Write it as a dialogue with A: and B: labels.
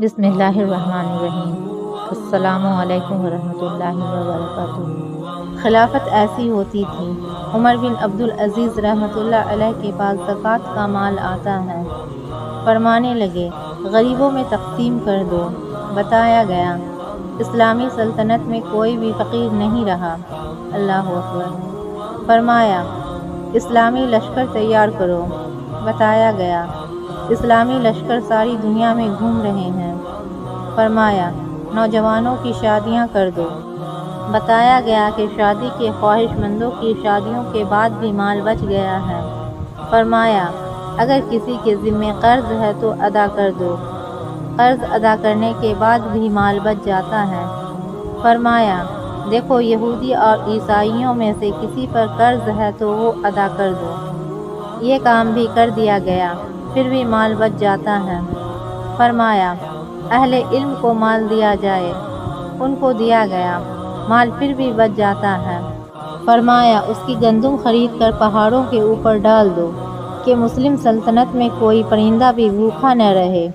A: بسم اللہ الرحمن الرحیم۔ السلام علیکم ورحمۃ اللہ وبرکاتہ۔ خلافت ایسی ہوتی تھی، عمر بن عبدالعزیز رحمۃ اللہ علیہ کے پاس زکوٰۃ کا مال آتا ہے، فرمانے لگے غریبوں میں تقسیم کر دو۔ بتایا گیا اسلامی سلطنت میں کوئی بھی فقیر نہیں رہا۔ اللہ اکبر۔ فرمایا اسلامی لشکر تیار کرو۔ بتایا گیا اسلامی لشکر ساری دنیا میں گھوم رہے ہیں۔ فرمایا نوجوانوں کی شادیاں کر دو۔ بتایا گیا کہ شادی کے خواہش مندوں کی شادیوں کے بعد بھی مال بچ گیا ہے۔ فرمایا اگر کسی کے ذمے قرض ہے تو ادا کر دو، قرض ادا کرنے کے بعد بھی مال بچ جاتا ہے۔ فرمایا دیکھو یہودی اور عیسائیوں میں سے کسی پر قرض ہے تو وہ ادا کر دو۔ یہ کام بھی کر دیا گیا، پھر بھی مال بچ جاتا ہے۔ فرمایا اہل علم کو مال دیا جائے، ان کو دیا گیا، مال پھر بھی بچ جاتا ہے۔ فرمایا اس کی گندم خرید کر پہاڑوں کے اوپر ڈال دو کہ مسلم سلطنت میں کوئی پرندہ بھی بھوکا نہ رہے۔